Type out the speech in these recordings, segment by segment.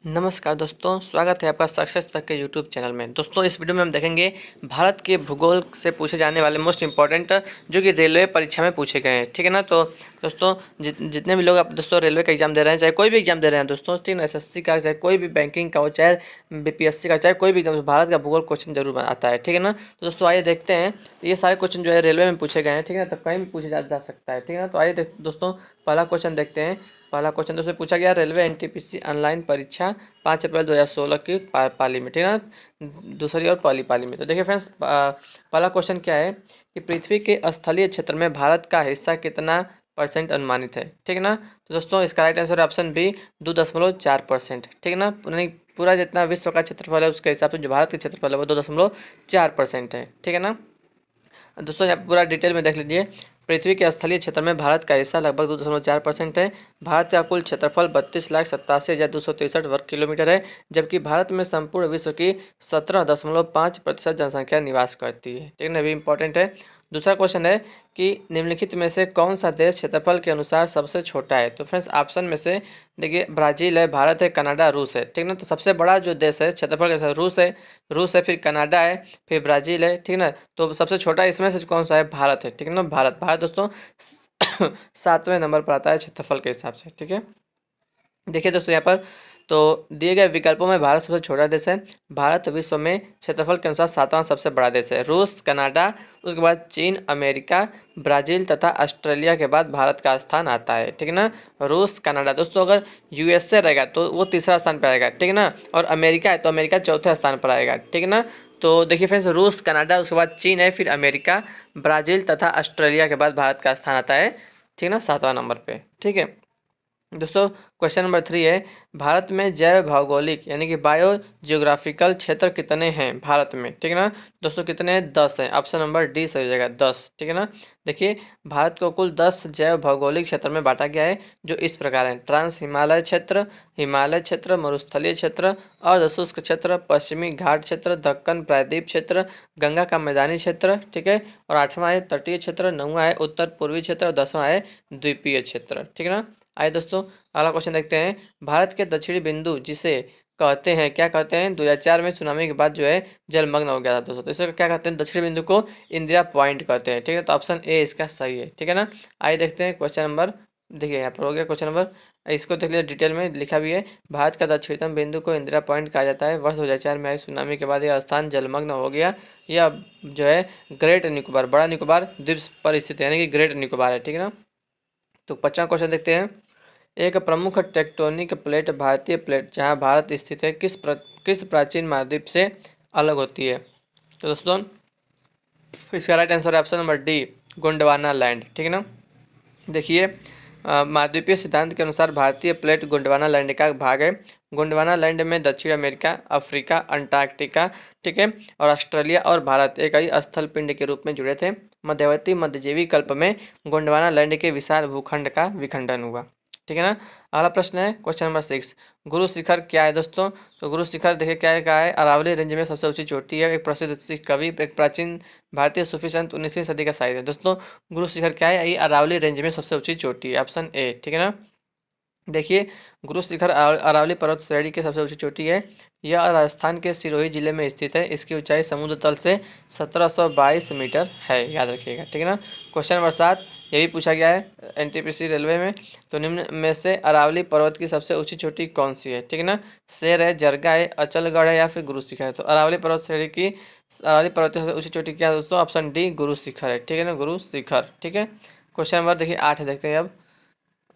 नमस्कार दोस्तों, स्वागत है आपका सक्सेस तक के यूट्यूब चैनल में। दोस्तों, इस वीडियो में हम देखेंगे भारत के भूगोल से पूछे जाने वाले मोस्ट इंपॉर्टेंट जो कि रेलवे परीक्षा में पूछे गए हैं। ठीक है ना। तो दोस्तों, जितने भी लोग आप दोस्तों रेलवे का एग्जाम दे रहे हैं, चाहे कोई भी एग्जाम दे रहे हैं दोस्तों, ठीक है, एसएससी का, चाहे कोई भी बैंकिंग का हो, चाहे बीपीएससी का, चाहे कोई भी एग्जाम, भारत का भूगोल क्वेश्चन जरूर आता है। ठीक है ना। तो दोस्तों आइए देखते हैं। तो ये सारे क्वेश्चन जो है रेलवे में पूछे गए हैं। ठीक है ना। तो कहीं भी पूछे जा सकता है। ठीक है ना। तो आइए दोस्तों पहला क्वेश्चन देखते हैं। पहला क्वेश्चन दोस्तों पूछा गया, रेलवे एनटीपीसी ऑनलाइन परीक्षा 5 अप्रैल 2016 की पाली में। ठीक है ना। दूसरी और पहली पाली में। तो देखिए फ्रेंड्स, पहला क्वेश्चन क्या है कि पृथ्वी के स्थलीय क्षेत्र में भारत का हिस्सा कितना परसेंट अनुमानित है। ठीक है ना। तो दोस्तों इसका राइट आंसर है ऑप्शन बी, 2.4%। ठीक है ना। नहीं, पूरा जितना विश्व का क्षेत्रफल है उसके हिसाब से जो भारत का क्षेत्रफल है वो 2.4% है। ठीक है ना। दोस्तों यहाँ पूरा डिटेल में देख लीजिए। पृथ्वी के स्थलीय क्षेत्र में भारत का हिस्सा लगभग 2.4% है। भारत का कुल क्षेत्रफल 32,87,263 वर्ग किलोमीटर है, जबकि भारत में संपूर्ण विश्व की 17.5% जनसंख्या निवास करती है। ठीक है ना, भी इंपॉर्टेंट है। दूसरा क्वेश्चन है कि निम्नलिखित में से कौन सा देश क्षेत्रफल के अनुसार सबसे छोटा है। तो फ्रेंड्स ऑप्शन में से देखिए, ब्राज़ील है, भारत है, कनाडा, रूस है। ठीक है ना। तो सबसे बड़ा जो देश है क्षेत्रफल के साथ रूस है, फिर कनाडा है, फिर ब्राज़ील है। ठीक है ना। तो सबसे छोटा इसमें से कौन सा है? भारत है। ठीक है ना। भारत भारत दोस्तों 7वें नंबर पर आता है क्षेत्रफल के हिसाब से। ठीक है। देखिए दोस्तों यहाँ पर तो दिए गए विकल्पों में भारत सबसे छोटा देश है। भारत विश्व में क्षेत्रफल के अनुसार 7वां सबसे बड़ा देश है। रूस, कनाडा, उसके बाद चीन, अमेरिका, ब्राज़ील तथा ऑस्ट्रेलिया के बाद भारत का स्थान आता है। ठीक है ना। रूस, कनाडा दोस्तों, अगर यूएसए रहेगा तो वो तीसरा स्थान पर आएगा। ठीक है ना। और अमेरिका है तो अमेरिका चौथे स्थान पर आएगा। ठीक है ना। तो देखिए फ्रेंड्स, रूस, कनाडा, उसके बाद चीन है, फिर अमेरिका, ब्राज़ील तथा ऑस्ट्रेलिया के बाद भारत का स्थान आता है। ठीक है ना, 7वां नंबर पे। ठीक है दोस्तों, क्वेश्चन नंबर 3 है, भारत में जैव भौगोलिक यानी कि बायो जियोग्राफिकल क्षेत्र कितने हैं भारत में। ठीक है ना। दोस्तों कितने हैं? 10 हैं। ऑप्शन नंबर डी सही हो जाएगा, 10। ठीक है ना। देखिए, भारत को कुल 10 जैव भौगोलिक क्षेत्र में बांटा गया है, जो इस प्रकार हैं: ट्रांस हिमालय क्षेत्र, हिमालय क्षेत्र, मरुस्थलीय क्षेत्र, अर्ध शुष्क क्षेत्र, पश्चिमी घाट क्षेत्र, दक्कन प्रायद्वीप क्षेत्र, गंगा का मैदानी क्षेत्र। ठीक है। और 8वां है तटीय क्षेत्र, 9वां है उत्तर पूर्वी क्षेत्र, और 10वां है द्वीपीय क्षेत्र। ठीक है ना। आइए दोस्तों अगला क्वेश्चन देखते हैं। भारत के दक्षिणी बिंदु जिसे कहते हैं, क्या कहते हैं? 2004 में सुनामी के बाद जो है जलमग्न हो गया था दोस्तों, तो इसे क्या कहते हैं? दक्षिणी बिंदु को इंदिरा पॉइंट कहते हैं। ठीक है। तो ऑप्शन ए इसका सही है। ठीक है ना। आइए देखते हैं क्वेश्चन नंबर, देखिए यहाँ पर हो गया क्वेश्चन नंबर, इसको देख लीजिए, डिटेल में लिखा भी है। भारत का दक्षिणतम बिंदु को इंदिरा पॉइंट कहा जाता है। वर्ष 2004 में आई सुनामी के बाद यह स्थान जलमग्न हो गया। यह जो है ग्रेट निकोबार, बड़ा निकोबार द्वीप पर स्थित है, यानी कि ग्रेट निकोबार है। ठीक है ना। तो 5वां क्वेश्चन देखते हैं। एक प्रमुख टेक्टोनिक प्लेट भारतीय प्लेट जहां भारत स्थित है किस प्राचीन महाद्वीप से अलग होती है। तो दोस्तों इसका राइट आंसर है option number D, Gondwana land. ठीक है ना। देखिए, महाद्वीपीय सिद्धांत के अनुसार भारतीय प्लेट गोंडवाना लैंड का भाग है। गोंडवाना लैंड में दक्षिण अमेरिका, अफ्रीका, अंटार्कटिका, ठीक है, और ऑस्ट्रेलिया और भारत एक ही स्थल पिंड के रूप में जुड़े थे। मध्यवर्ती मध्यजीवी कल्प में गोंडवाना लैंड के विशाल भूखंड का विखंडन हुआ। ठीक है ना। अगला प्रश्न है क्वेश्चन नंबर 6, गुरु शिखर क्या है दोस्तों। तो गुरु शिखर देखिए क्या है, कहा है अरावली रेंज में सबसे ऊंची चोटी है। एक प्रसिद्ध सिख कवि, एक प्राचीन भारतीय सूफी संत, 19वीं सदी का शायर है। दोस्तों गुरु शिखर क्या है? ये अरावली रेंज में सबसे ऊंची चोटी है, ऑप्शन ए। ठीक है ना। देखिए, गुरु शिखर अरावली पर्वत श्रेणी की सबसे ऊंची चोटी है। यह राजस्थान के सिरोही जिले में स्थित है। इसकी ऊंचाई समुद्र तल से 1722 मीटर है, याद रखिएगा। ठीक है ना। क्वेश्चन नंबर 7, ये भी पूछा गया है एनटीपीसी रेलवे में। तो निम्न में से अरावली पर्वत की सबसे ऊंची चोटी कौन सी है। ठीक है ना। शेर है, जरगा है, अचलगढ़ है, या फिर गुरु शिखर है। तो अरावली पर्वत श्रेणी की अरावली पर्वत की सबसे ऊंची चोटी क्या है दोस्तों? ऑप्शन डी, गुरु शिखर है। ठीक है ना, गुरु शिखर। ठीक है। क्वेश्चन नंबर देखिए 8 देखते हैं अब।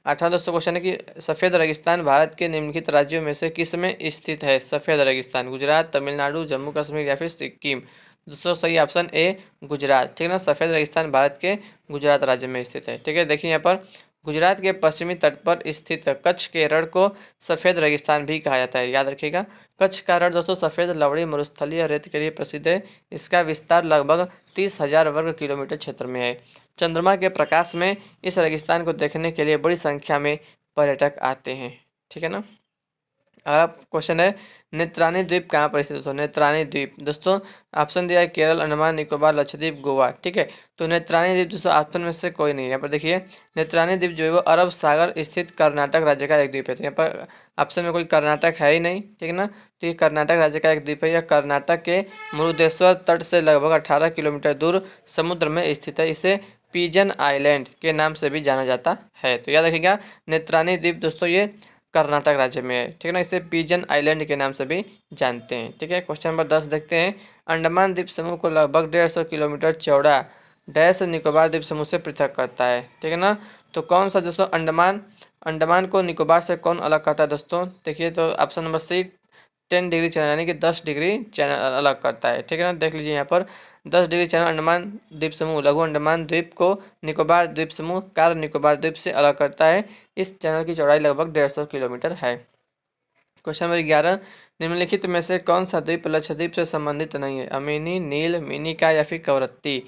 8वां दोस्तों क्वेश्चन है कि सफ़ेद रेगिस्तान भारत के निम्नलिखित राज्यों में से किस में स्थित है? सफ़ेद रेगिस्तान गुजरात, तमिलनाडु, जम्मू कश्मीर, या फिर सिक्किम। दोस्तों सही ऑप्शन ए, गुजरात। ठीक है ना। सफ़ेद रेगिस्तान भारत के गुजरात राज्य में स्थित है। ठीक है। देखिए यहाँ पर गुजरात के पश्चिमी तट पर स्थित कच्छ के रण को सफ़ेद रेगिस्तान भी कहा जाता है, याद रखिएगा। कच्छ का रण दोस्तों सफ़ेद लवड़ी मरुस्थलीय रेत के लिए प्रसिद्ध है। इसका विस्तार लगभग 30,000 वर्ग किलोमीटर क्षेत्र में है। चंद्रमा के प्रकाश में इस रेगिस्तान को देखने के लिए बड़ी संख्या में पर्यटक आते हैं। ठीक है ना। अगला क्वेश्चन है, नेत्रानी द्वीप कहाँ पर स्थित है? दोस्तों नेत्रानी द्वीप, दोस्तों ऑप्शन दिया है केरल, अंडमान निकोबार, लक्षद्वीप, गोवा। ठीक है, तो नेत्रानी द्वीप दोस्तों ऑप्शन में से कोई नहीं है। यहाँ पर देखिए, नेत्रानी द्वीप जो है वो अरब सागर स्थित कर्नाटक राज्य का एक द्वीप है। तो यहाँ पर ऑप्शन में कोई कर्नाटक है ही नहीं, ठीक है ना। तो ये कर्नाटक राज्य का एक द्वीप है। यह कर्नाटक के मुरुदेश्वर तट से लगभग 18 किलोमीटर दूर समुद्र में स्थित है। इसे पिजन आइलैंड के नाम से भी जाना जाता है। तो याद रखिएगा, नेत्रानी द्वीप दोस्तों ये कर्नाटक राज्य में है, ठीक है ना। इसे पिजन आइलैंड के नाम से भी जानते हैं। ठीक है, क्वेश्चन नंबर 10 देखते हैं। अंडमान द्वीप समूह को लगभग 150 किलोमीटर चौड़ा डैश निकोबार द्वीप समूह से पृथक करता है, ठीक है ना। तो कौन सा दोस्तों अंडमान अंडमान को निकोबार से कौन अलग करता है? दोस्तों देखिए, तो option number C 10 degree channel यानी कि 10 डिग्री चैनल अलग करता है, ठीक है ना। देख लीजिए यहाँ पर 10 डिग्री चैनल अंडमान द्वीप समूह लघु अंडमान द्वीप को निकोबार द्वीप समूह कार निकोबार द्वीप से अलग करता है। इस चैनल की चौड़ाई लगभग 150 किलोमीटर है। क्वेश्चन नंबर 11, निम्नलिखित में से कौन सा द्वीप लक्षद्वीप से संबंधित नहीं है? अमीनी, नील, मिनिका या फिर कवरत्ती?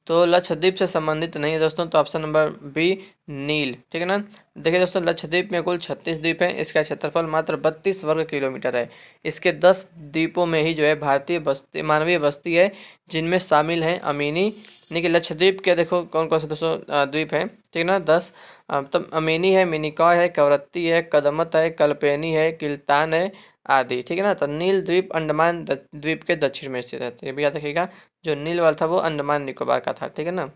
तो लक्षद्वीप से संबंधित नहीं है दोस्तों, तो ऑप्शन नंबर बी नील, ठीक है ना। देखिए दोस्तों, लक्षद्वीप में कुल 36 द्वीप हैं। इसका क्षेत्रफल मात्र 32 वर्ग किलोमीटर है। इसके 10 द्वीपों में ही जो है भारतीय बस्ती मानवीय बस्ती है, जिनमें शामिल हैं अमीनी, यानी कि लक्षद्वीप के देखो कौन कौन से दोस्तों द्वीप हैं, ठीक है ना, 10। तब अमीनी है, मिनिकॉय है, कवरत्ती है, कदमत है, कल्पेनी है, किल्तान है आदि, ठीक है ना। तो नील द्वीप अंडमान द्वीप के दक्षिण में स्थित है। तो ये भी याद रखिएगा, जो नील वाला था वो अंडमान निकोबार का था, ठीक है ना।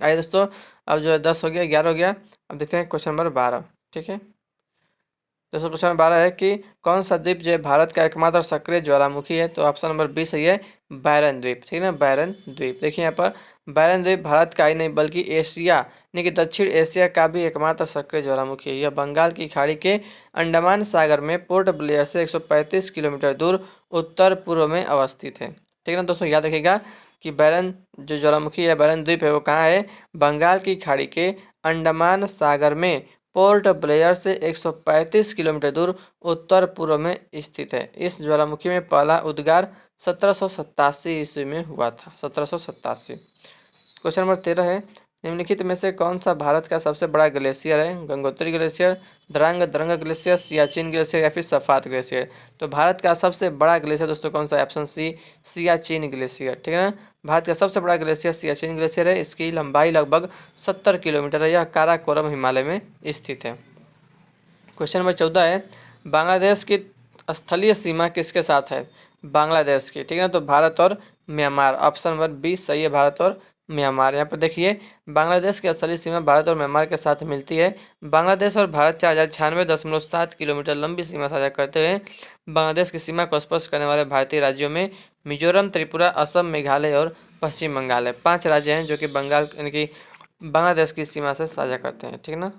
आइए दोस्तों, अब जो है 10 हो गया, 11 हो गया। अब देखते हैं क्वेश्चन नंबर 12, ठीक है। दोस्तों क्वेश्चन नंबर 12 है कि कौन सा द्वीप जो है भारत का एकमात्र सक्रिय ज्वालामुखी है? तो ऑप्शन नंबर 20 सही है, बैरन द्वीप, ठीक है ना, बैरन द्वीप। देखिए यहाँ पर बैरन द्वीप भारत का ही नहीं बल्कि एशिया यानी कि दक्षिण एशिया का भी एकमात्र सक्रिय ज्वालामुखी है। यह बंगाल की खाड़ी के अंडमान सागर में पोर्ट ब्लेयर से 135 किलोमीटर दूर उत्तर पूर्व में अवस्थित है, ठीक है ना। दोस्तों याद रखिएगा कि बैरन जो ज्वालामुखी है, बैरन द्वीप है, वो कहाँ है? बंगाल की खाड़ी के अंडमान सागर में पोर्ट ब्लेयर से 135 किलोमीटर दूर उत्तर पूर्व में स्थित है। इस ज्वालामुखी में पहला उद्गार 1787 ईस्वी में हुआ था, 1787। क्वेश्चन नंबर 13 है, निम्नलिखित में से कौन सा भारत का सबसे बड़ा ग्लेशियर है? Gangotri glacier, Drang Drung glacier, Siachen glacier या फिर सफात ग्लेशियर? तो भारत का सबसे बड़ा ग्लेशियर दोस्तों कौन सा है? ऑप्शन सी सियाचिन ग्लेशियर, ठीक है ना। भारत का सबसे बड़ा ग्लेशियर सियाचिन ग्लेशियर है। इसकी लंबाई लगभग 70 किलोमीटर है। यह काराकोरम हिमालय में स्थित है। क्वेश्चन नंबर 14 है, बांग्लादेश की स्थलीय सीमा किसके साथ है? बांग्लादेश की, ठीक है ना। तो भारत और म्यांमार, ऑप्शन नंबर बी सही है, भारत और म्यांमार। यहाँ पर देखिए, बांग्लादेश की स्थलीय सीमा भारत और म्यांमार के साथ मिलती है। बांग्लादेश और भारत 4096.7 किलोमीटर लंबी सीमा साझा करते हुए बांग्लादेश की सीमा को स्पर्श करने वाले भारतीय राज्यों में मिजोरम, त्रिपुरा, असम, मेघालय और पश्चिम बंगाल है। 5 राज्य हैं जो कि बंगाल यानी कि बांग्लादेश की सीमा से साझा करते हैं, ठीक है ना।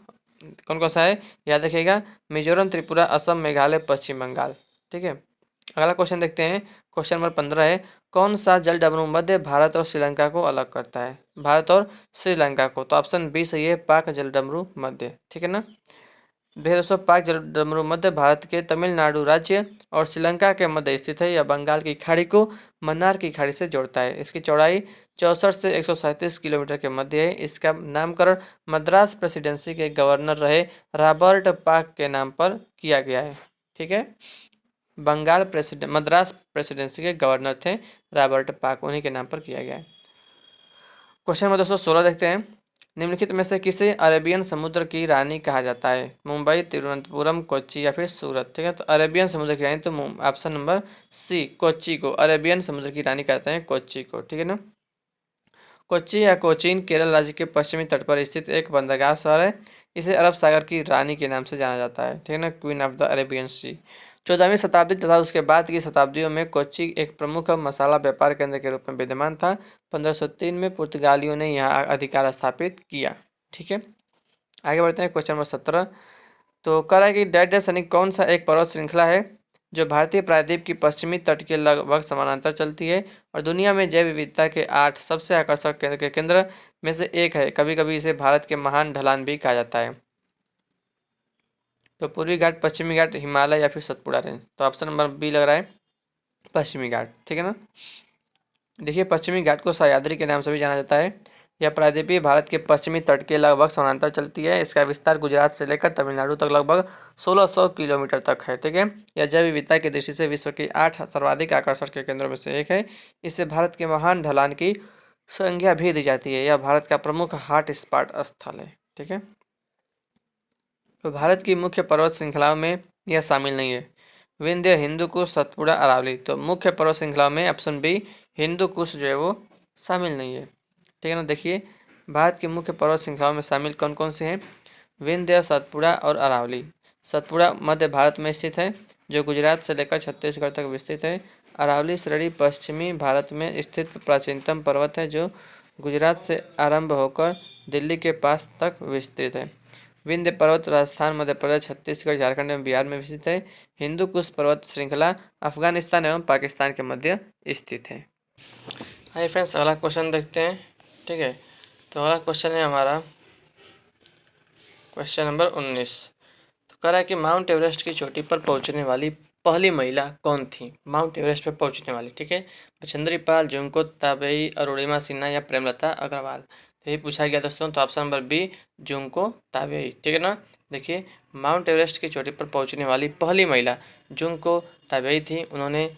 कौन कौन सा है याद रखिएगा? मिजोरम, त्रिपुरा, असम, मेघालय, पश्चिम बंगाल, ठीक है। अगला क्वेश्चन देखते हैं। क्वेश्चन नंबर 15 है, कौन सा जल डमरू मध्य भारत और श्रीलंका को अलग करता है? भारत और श्रीलंका को, तो ऑप्शन बी सही है, पाक जल डमरू मध्य, ठीक है ना। दोस्तों पाक जल डमरू मध्य भारत के तमिलनाडु राज्य और श्रीलंका के मध्य स्थित है। यह बंगाल की खाड़ी को मन्नार की खाड़ी से जोड़ता है। इसकी चौड़ाई 64 से 137 किलोमीटर के मध्य है। इसका नामकरण मद्रास प्रेसिडेंसी के गवर्नर रहे रॉबर्ट पाक के नाम पर किया गया है, ठीक है। मद्रास प्रेसिडेंसी के गवर्नर थे रॉबर्ट पाक, उन्हीं के नाम पर किया गया है। क्वेश्चन नंबर 216 देखते हैं, निम्नलिखित में से किसे अरेबियन समुद्र की रानी कहा जाता है? मुंबई, तिरुवनंतपुरम, कोच्चि या फिर सूरत? ठीक है, तो अरेबियन समुद्र की रानी, तो ऑप्शन नंबर सी कोच्चि को अरेबियन समुद्र की रानी कहते हैं, कोच्चि को, ठीक है ना। कोच्चि या कोचीन केरल राज्य के पश्चिमी तट पर स्थित एक बंदरगाह शहर है। इसे अरब सागर की रानी के नाम से जाना जाता है, ठीक है ना, क्वीन ऑफ द अरेबियन सी। 14वीं शताब्दी तथा उसके बाद की शताब्दियों में कोच्चि एक प्रमुख मसाला व्यापार केंद्र के रूप में विद्यमान था। 1503 में पुर्तगालियों ने यहाँ अधिकार स्थापित किया, ठीक है। आगे बढ़ते हैं क्वेश्चन नंबर 17। तो कह रहा है कि डेड सैनिक कौन सा एक पर्वत श्रृंखला है जो भारतीय प्रायद्वीप की पश्चिमी तट के लगभग समानांतर चलती है और दुनिया में जैव विविधता के 8 सबसे आकर्षक केंद्र के केंद्र में से एक है। कभी कभी इसे भारत के महान ढलान भी कहा जाता है। तो पूर्वी घाट, पश्चिमी घाट, हिमालय या फिर सतपुड़ा रेंज? तो ऑप्शन नंबर बी लग रहा है, पश्चिमी घाट, ठीक है ना। देखिए, पश्चिमी घाट को सह्याद्री के नाम से भी जाना जाता है। यह प्रायद्वीपीय भारत के पश्चिमी तट के लगभग समानांतर चलती है। इसका विस्तार गुजरात से लेकर तमिलनाडु तक लगभग 1600 किलोमीटर तक है। ठीक है, यह जैव विविधता की दृष्टि से विश्व के 8 सर्वाधिक आकर्षण के केंद्रों में से एक है। इससे भारत के महान ढलान की संज्ञा भी दी जाती है। यह भारत का प्रमुख हॉट स्पॉट स्थल है। ठीक है, तो भारत की मुख्य पर्वत श्रृंखलाओं में यह शामिल नहीं है। विंध्य, हिंदू कुश, सतपुड़ा, अरावली। तो मुख्य पर्वत श्रृंखला में ऑप्शन बी हिंदू कुश जो है वो शामिल नहीं है। ठीक है ना, देखिए भारत की मुख्य पर्वत श्रृंखलाओं में शामिल कौन कौन से हैं? विंध्य, सतपुड़ा और अरावली। सतपुड़ा मध्य भारत में स्थित है, जो गुजरात से लेकर छत्तीसगढ़ तक विस्तृत है। अरावली श्रेणी पश्चिमी भारत में स्थित प्राचीनतम पर्वत है, जो गुजरात से आरंभ होकर दिल्ली के पास तक विस्तृत है। विंध्य पर्वत राजस्थान, मध्य प्रदेश, छत्तीसगढ़, झारखंड एवं बिहार में विस्तृत है। हिंदू कुश पर्वत श्रृंखला अफगानिस्तान एवं पाकिस्तान के मध्य स्थित है। हाय फ्रेंड्स, अगला क्वेश्चन देखते हैं। ठीक है, तो अगला क्वेश्चन है हमारा क्वेश्चन नंबर 19। तो कह रहा है कि माउंट एवरेस्ट की चोटी पर पहुंचने वाली पहली महिला कौन थी? माउंट एवरेस्ट पर पहुंचने वाली। ठीक है, बछेंद्री पाल, जुंको ताबेई, अरुणिमा सिन्हा या प्रेमलता अग्रवाल। तो ये पूछा गया दोस्तों, तो option number B Junko Tabei. ठीक है ना, देखिए माउंट एवरेस्ट की चोटी पर पहुंचने वाली पहली महिला जुंको ताबेई थी। उन्होंने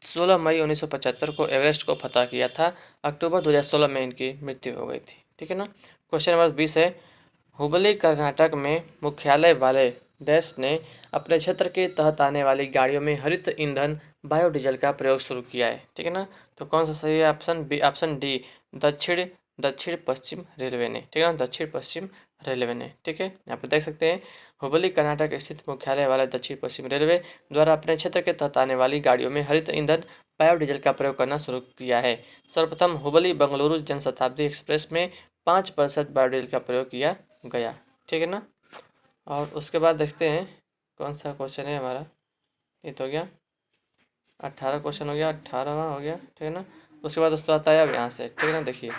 16 मई 1975 को एवरेस्ट को फतह किया था। अक्टूबर 2016 में इनकी मृत्यु हो गई थी। ठीक है ना, क्वेश्चन नंबर 20 है, हुबली कर्नाटक में मुख्यालय वाले डैश ने अपने क्षेत्र के तहत आने वाली गाड़ियों में हरित ईंधन बायोडीजल का प्रयोग शुरू किया है। ठीक है ना, तो कौन सा सही है? ऑप्शन बी, ऑप्शन डी दक्षिण दक्षिण पश्चिम रेलवे ने। ठीक है ना, दक्षिण पश्चिम रेलवे ने। ठीक है, यहाँ पर देख सकते हैं हुबली कर्नाटक स्थित मुख्यालय वाला दक्षिण पश्चिम रेलवे द्वारा अपने क्षेत्र के तहत आने वाली गाड़ियों में हरित ईंधन बायोडीजल का प्रयोग करना शुरू किया है। सर्वप्रथम हुबली बंगलुरु जनशताब्दी एक्सप्रेस में 5% बायोडीजल का प्रयोग किया गया। ठीक है ना, और उसके बाद देखते हैं कौन सा क्वेश्चन है हमारा। ये तो हो गया 18 क्वेश्चन हो गया, 18वां हो गया। ठीक है ना, उसके बाद दोस्तों आता है अब यहाँ से। ठीक है ना, देखिए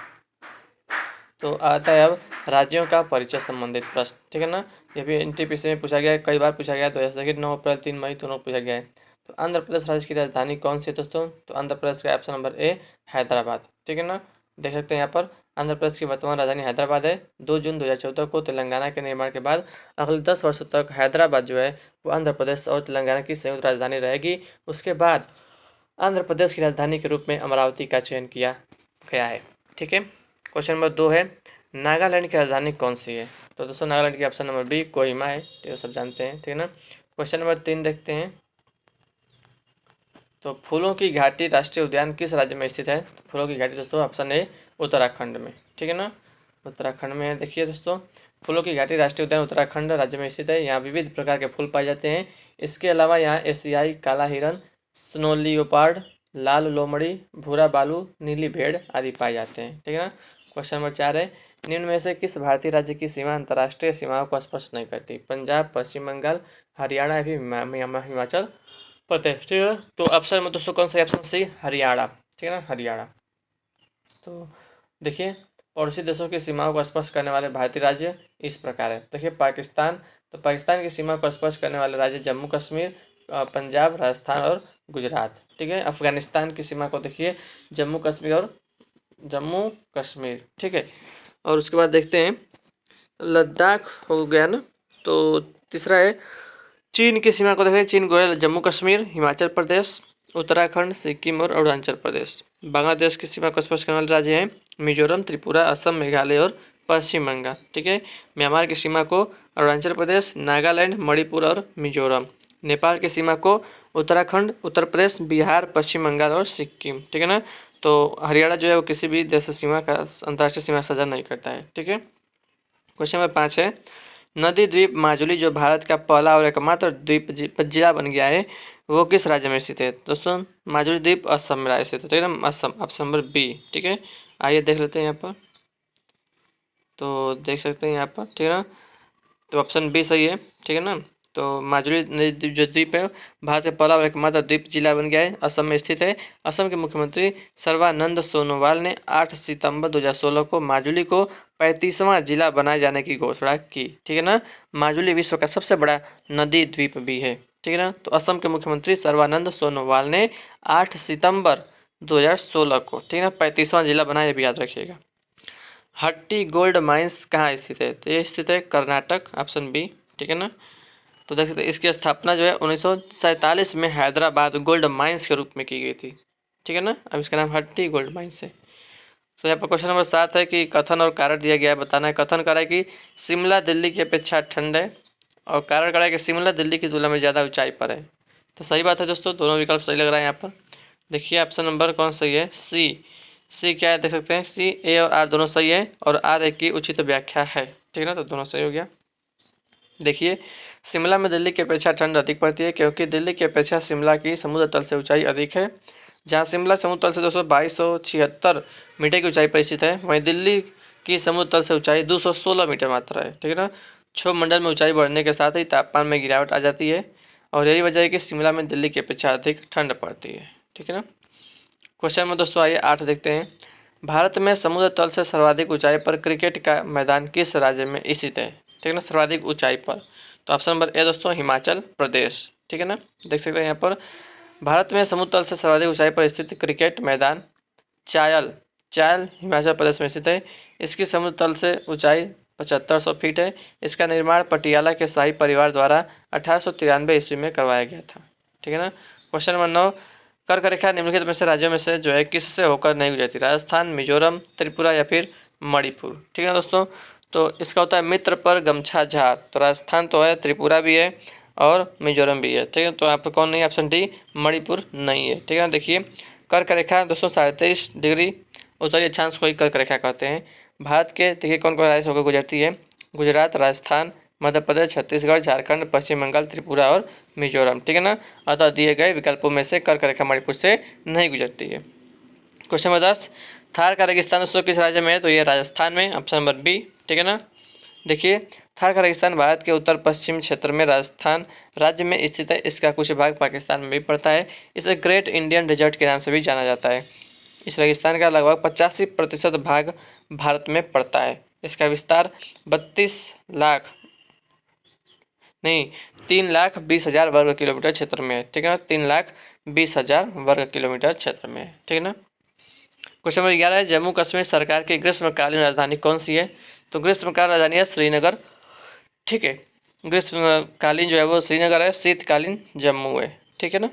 तो आता है अब राज्यों का परिचय संबंधित प्रश्न। ठीक है ना, ये भी एनटीपीसी में पूछा गया है, कई बार पूछा गया है। तो जैसे कि 9 अप्रैल 3 मई दोनों पूछा गया है। तो आंध्र प्रदेश राज्य की राजधानी कौन सी है दोस्तों? तो आंध्र प्रदेश का ऑप्शन नंबर ए हैदराबाद। ठीक है ना, देख सकते हैं यहाँ पर आंध्र प्रदेश की वर्तमान राजधानी हैदराबाद है। 2 जून 2014 को तेलंगाना के निर्माण के बाद अगले 10 वर्षों तक हैदराबाद जो है वो आंध्र प्रदेश और तेलंगाना की संयुक्त राजधानी रहेगी। उसके बाद आंध्र प्रदेश की राजधानी के रूप में अमरावती का चयन किया गया है। ठीक है, क्वेश्चन नंबर 2 है, नागालैंड की राजधानी कौन सी है? तो दोस्तों नागालैंड की ऑप्शन नंबर बी कोहिमा है। ठीक है, सब जानते हैं। ठीक है ना, क्वेश्चन नंबर 3 देखते हैं। तो फूलों की घाटी राष्ट्रीय उद्यान किस राज्य में स्थित है? तो फूलों की घाटी दोस्तों ऑप्शन ए उत्तराखंड में। ठीक है ना, उत्तराखंड में है। देखिए दोस्तों फूलों की घाटी राष्ट्रीय उद्यान उत्तराखंड राज्य में स्थित है। यहाँ विविध प्रकार के फूल पाए जाते हैं। इसके अलावा यहाँ एशियाई काला हिरन, स्नो लियोपार्ड, लाल लोमड़ी, भूरा बालू, नीली भेड़ आदि पाए जाते हैं। ठीक है ना, क्वेश्चन नंबर 4 है, निम्न में से किस भारतीय राज्य की सीमा अंतर्राष्ट्रीय सीमाओं को स्पर्श नहीं करती? पंजाब, पश्चिम बंगाल, हरियाणा या फिर हिमाचल प्रदेश। ठीक है, तो ऑप्शन में दोस्तों कौन सा? Option C Haryana. ठीक है ना, हरियाणा। तो देखिए पड़ोसी देशों की सीमाओं को स्पर्श करने वाले भारतीय राज्य इस प्रकार है। देखिए पाकिस्तान, तो पाकिस्तान की सीमा को स्पर्श करने वाले राज्य जम्मू कश्मीर, पंजाब, राजस्थान और गुजरात। ठीक है, अफगानिस्तान की सीमा को देखिए जम्मू कश्मीर। ठीक है, और उसके बाद देखते हैं लद्दाख हो गया ना। तो तीसरा है चीन की सीमा को देखें, चीन गोयल जम्मू कश्मीर, हिमाचल प्रदेश, उत्तराखंड, सिक्किम और अरुणाचल प्रदेश। बांग्लादेश की सीमा को स्पर्श करने वाले राज्य हैं मिजोरम, त्रिपुरा, असम, मेघालय और पश्चिम बंगाल। ठीक है, म्यांमार की सीमा को अरुणाचल प्रदेश, नागालैंड, मणिपुर और मिजोरम। नेपाल की सीमा को उत्तराखंड, उत्तर प्रदेश, बिहार, पश्चिम बंगाल और सिक्किम। ठीक है ना, तो हरियाणा जो है वो किसी भी देश सीमा का अंतर्राष्ट्रीय सीमा साझा नहीं करता है। ठीक है, क्वेश्चन नंबर 5 है, नदी द्वीप माजुली जो भारत का पहला और एकमात्र द्वीप जिला बन गया है वो किस राज्य में स्थित है? दोस्तों माजुली द्वीप असम में राज्य स्थित है। ठीक है ना, असम, ऑप्शन नंबर बी। ठीक है, आइए देख लेते हैं यहाँ पर। तो देख सकते हैं यहाँ पर। ठीक है ना, तो ऑप्शन बी सही है। ठीक है ना, तो माजुली नदी जो द्वीप है भारत का पहला और एकमात्र द्वीप जिला बन गया है, असम में स्थित है। असम के मुख्यमंत्री सर्बानंद सोनोवाल ने 8 सितंबर 2016 को माजुली को 35वां जिला बनाए जाने की घोषणा की। ठीक है ना, माजुली विश्व का सबसे बड़ा नदी द्वीप भी है। ठीक है ना, तो असम के मुख्यमंत्री सर्बानंद सोनोवाल ने 8 सितंबर 2016 को, ठीक है ना, 35वां जिला बनाया, ये भी याद रखिएगा। हट्टी गोल्ड माइंस कहाँ स्थित है? तो ये स्थित है कर्नाटक, ऑप्शन बी। ठीक है ना। तो देख सकते हैं इसकी स्थापना जो है 1947 में हैदराबाद गोल्ड माइंस के रूप में की गई थी। ठीक है ना। अब इसका नाम हट्टी गोल्ड माइंस है। तो यहाँ पर क्वेश्चन नंबर 7 है कि कथन और कारण दिया गया है, बताना है। कथन करा है कि शिमला दिल्ली की अपेक्षा ठंड है, और कारण करा है कि शिमला दिल्ली की तुलना में ज़्यादा ऊंचाई पर है। तो सही बात है दोस्तों, दोनों विकल्प सही लग रहा है यहाँ पर। देखिए ऑप्शन नंबर कौन सही है? सी। सी क्या है देख सकते हैं, सी, ए और आर दोनों सही है, और आर एक की उचित व्याख्या है। ठीक है ना, तो दोनों सही हो गया। देखिए शिमला में दिल्ली की अपेक्षा ठंड अधिक पड़ती है, क्योंकि दिल्ली की अपेक्षा शिमला की समुद्र तल से ऊंचाई अधिक है। जहां शिमला समुद्र तल से 2276 मीटर की ऊंचाई पर स्थित है, वहीं दिल्ली की समुद्र तल से ऊंचाई 216 मीटर मात्र है। ठीक है ना। क्षोभ मंडल में ऊंचाई बढ़ने के साथ ही तापमान में गिरावट आ जाती है, और यही वजह है कि शिमला में दिल्ली की अपेक्षा अधिक ठंड पड़ती है। ठीक है ना। क्वेश्चन में दोस्तों आइए 8 देखते हैं। भारत में समुद्र तल से सर्वाधिक ऊंचाई पर क्रिकेट का मैदान किस राज्य में स्थित है? ठीक है ना, सर्वाधिक ऊंचाई पर। तो ऑप्शन नंबर ए दोस्तों, हिमाचल प्रदेश। ठीक है ना। देख सकते हैं यहाँ पर भारत में समुद्र तल से सर्वाधिक ऊंचाई पर स्थित क्रिकेट मैदान चायल चायल हिमाचल प्रदेश में स्थित है। इसकी समुद्र तल से ऊंचाई 7500 फीट है। इसका निर्माण पटियाला के शाही परिवार द्वारा 1893 ईस्वी में करवाया गया था। ठीक है ना। क्वेश्चन नंबर 9, कर्क रेखा निम्नलिखित में से राज्यों में से जो है किससे होकर नहीं गुजरती? राजस्थान, मिजोरम, त्रिपुरा या फिर मणिपुर? ठीक है ना दोस्तों। तो इसका होता है मित्र पर गमछा झार। तो राजस्थान तो है, त्रिपुरा भी है और मिजोरम भी है। ठीक है, तो यहाँ पर कौन नहीं है? ऑप्शन डी, मणिपुर नहीं है। ठीक है ना। देखिए कर्क रेखा दोस्तों 23.5 डिग्री उत्तरी अक्षांश को ही कर्क रेखा कहते हैं। भारत के देखिए कौन कौन राज्य होकर गुजरती है? गुजरात, राजस्थान, मध्य प्रदेश, छत्तीसगढ़, झारखंड, पश्चिम बंगाल, त्रिपुरा और मिजोरम। ठीक है ना। अतः दिए गए विकल्पों में से कर्क रेखा मणिपुर से नहीं गुजरती है। क्वेश्चन नंबर 10, थार का रेगिस्तान दोस्तों किस राज्य में है? तो ये राजस्थान में, ऑप्शन नंबर बी। ठीक है ना। देखिए थार का रेगिस्तान भारत के उत्तर पश्चिम क्षेत्र में राजस्थान राज्य में स्थित है। इसका कुछ भाग पाकिस्तान में भी पड़ता है। इसे ग्रेट इंडियन डेजर्ट के नाम से भी जाना जाता है। इस रेगिस्तान का लगभग 85% भाग भारत में पड़ता है। इसका विस्तार 32 लाख नहीं 3,20,000 वर्ग किलोमीटर क्षेत्र में है। ठीक है ना। 3,20,000 वर्ग किलोमीटर क्षेत्र में है। ठीक है ना। क्वेश्चन नंबर 11 है, जम्मू कश्मीर सरकार की ग्रीष्मकालीन राजधानी कौन सी है? तो ग्रीष्मकालीन राजधानी है श्रीनगर। ठीक है, ग्रीष्मकालीन जो है वो श्रीनगर है, शीतकालीन जम्मू है। ठीक है ना।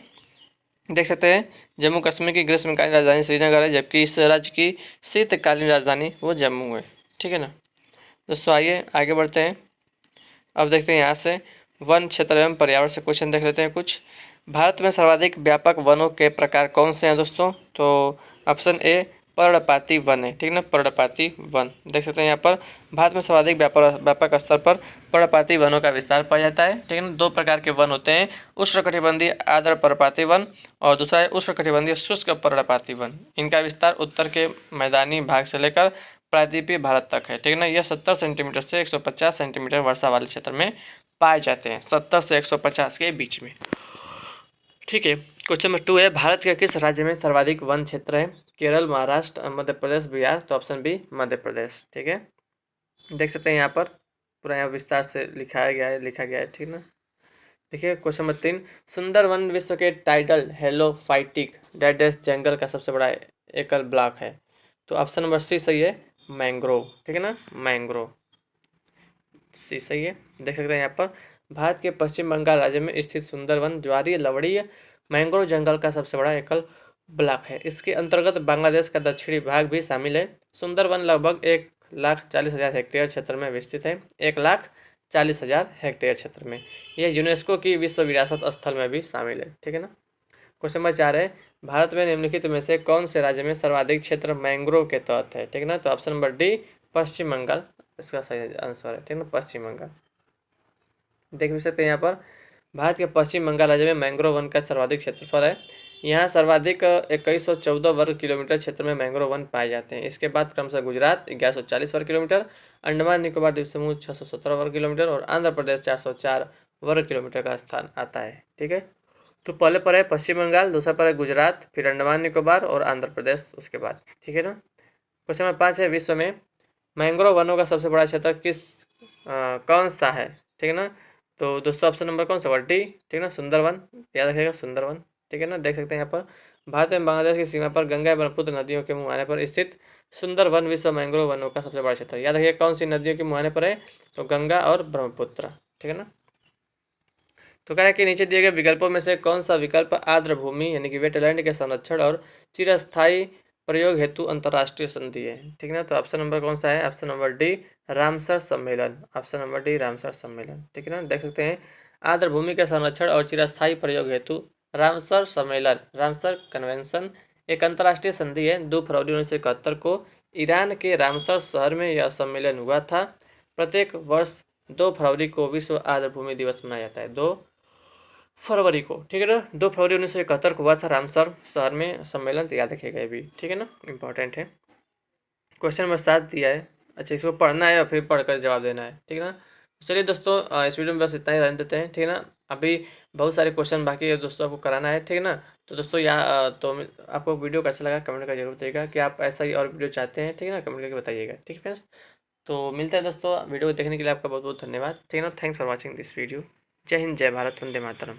देख सकते हैं जम्मू कश्मीर की ग्रीष्मकालीन राजधानी श्रीनगर है, जबकि इस राज्य की शीतकालीन राजधानी वो जम्मू है। ठीक है ना। दोस्तों आइए आगे बढ़ते हैं। अब देखते हैं यहाँ से वन क्षेत्र एवं पर्यावरण से क्वेश्चन देख लेते हैं कुछ। भारत में सर्वाधिक व्यापक वनों के प्रकार कौन से हैं दोस्तों? तो ऑप्शन ए पर्णपाती वन है। ठीक है ना, पर्णपाती वन। देख सकते हैं यहाँ पर भारत में सर्वाधिक व्यापक स्तर पर पर्णपाती वनों का विस्तार पाया जाता है। ठीक है ना। दो प्रकार के वन होते हैं, उष्णकटिबंधीय आर्द्र पर्णपाती वन और दूसरा है उष्णकटिबंधीय शुष्क पर्णपाती वन। इनका विस्तार उत्तर के मैदानी भाग से लेकर प्रायद्वीपीय भारत तक है। ठीक है ना। यह 70 सेंटीमीटर से 150 सेंटीमीटर वर्षा वाले क्षेत्र में पाए जाते हैं, 70 से 150 के बीच में। ठीक है। क्वेश्चन नंबर 2 है, भारत के किस राज्य में सर्वाधिक वन क्षेत्र है? केरल, महाराष्ट्र, मध्य प्रदेश, बिहार? तो ऑप्शन बी मध्य प्रदेश। ठीक है। देख सकते हैं यहाँ पर पूरा यहाँ विस्तार से लिखा गया है। ठीक है ना। देखिए क्वेश्चन नंबर 3, सुंदरवन विश्व के टाइडल हेलोफाइटिक डेडेस जंगल का सबसे बड़ा एकल ब्लॉक है। तो ऑप्शन नंबर सी सही है, मैंग्रोव। ठीक है ना, मैंग्रोव सी सही है। देख सकते हैं यहाँ पर भारत के पश्चिम बंगाल राज्य में स्थित सुंदरवन ज्वारीय लवणीय मैंग्रोव जंगल का सबसे बड़ा एकल ब्लॉक है। इसके अंतर्गत बांग्लादेश का दक्षिणी भाग भी शामिल है। सुंदरवन लगभग 1,40,000 हेक्टेयर क्षेत्र में विस्तृत है। 1,40,000 हेक्टेयर क्षेत्र में यह यूनेस्को की विश्व विरासत स्थल में भी शामिल है। ठीक है ना। क्वेश्चन नंबर 4 है, भारत में निम्नलिखित में से कौन से राज्य में सर्वाधिक क्षेत्र मैंग्रोव के तहत है? ठीक है ना। तो ऑप्शन नंबर डी पश्चिम बंगाल इसका सही आंसर है। ठीक है ना, पश्चिम बंगाल। देख भी सकते हैं यहाँ पर भारत के पश्चिम बंगाल राज्य में मैंग्रोव वन का सर्वाधिक क्षेत्रफल है। यहाँ सर्वाधिक 2114 वर्ग किलोमीटर क्षेत्र में मैंग्रोव वन पाए जाते हैं। इसके बाद क्रमशः गुजरात 1140 वर्ग किलोमीटर, अंडमान निकोबार द्वीप समूह 617 वर्ग किलोमीटर और आंध्र प्रदेश 404 वर्ग किलोमीटर का स्थान आता है। ठीक है। तो पहले पर है पश्चिम बंगाल, दूसरा पर है गुजरात, फिर अंडमान निकोबार और आंध्र प्रदेश उसके बाद। ठीक है ना। क्वेश्चन नंबर 5 है, विश्व में मैंग्रोव वनों का सबसे बड़ा क्षेत्र कौन सा है? ठीक है ना। तो दोस्तों ऑप्शन नंबर कौन सा हुआ? डी। ठीक है ना, सुंदरवन। याद रखिएगा सुंदरवन। ठीक है ना। देख सकते हैं यहाँ पर भारत एवं बांग्लादेश की सीमा पर गंगा एवं ब्रह्मपुत्र नदियों के मुँह आने पर स्थित सुंदरवन विश्व मैंग्रोव वनों का सबसे बड़ा क्षेत्र। याद रखिए कौन सी नदियों के मुहाने पर है, तो गंगा और ब्रह्मपुत्र, ठीक है ना। तो कह रहा है कि नीचे दिए गए विकल्पों में से कौन सा विकल्प आर्द्र भूमि यानी कि वेटलैंड के संरक्षण और चिरस्थायी प्रयोग हेतु अंतर्राष्ट्रीय संधि है, ठीक है ना। तो ऑप्शन नंबर कौन सा है, ऑप्शन नंबर डी रामसर सम्मेलन, ऑप्शन नंबर डी रामसर सम्मेलन, ठीक है ना। देख सकते हैं आर्द्र भूमि के संरक्षण और चिरस्थायी प्रयोग हेतु रामसर सम्मेलन, रामसर कन्वेंशन एक अंतर्राष्ट्रीय संधि है। 2 फरवरी 1971 को ईरान के रामसर शहर में यह सम्मेलन हुआ था। प्रत्येक वर्ष 2 फरवरी को विश्व आर्द्र भूमि दिवस मनाया जाता है, 2 फरवरी को, ठीक है ना। 2 फरवरी 1971 को हुआ था रामसर शहर में सम्मेलन, तो याद रखिएगा ये भी, ठीक है ना, इंपॉर्टेंट है। क्वेश्चन नंबर 7 दिया है, अच्छा इसको पढ़ना है और फिर पढ़कर जवाब देना है, ठीक है ना। चलिए दोस्तों इस वीडियो में बस इतना ही रहने देते हैं, ठीक है ना। अभी बहुत सारे क्वेश्चन बाकी है दोस्तों, आपको कराना है, ठीक है ना। तो दोस्तों यहाँ तो आपको वीडियो कैसा लगा कमेंट कर जरूर बताइएगा कि आप ऐसा ही और वीडियो चाहते हैं, ठीक है ना, कमेंट करके बताइएगा, ठीक है फ्रेंड्स। तो मिलते हैं दोस्तों, वीडियो देखने के लिए आपका बहुत बहुत धन्यवाद, ठीक है ना। Thanks for watching this video. जय हिंद, जय भारत, वंदे मातरम।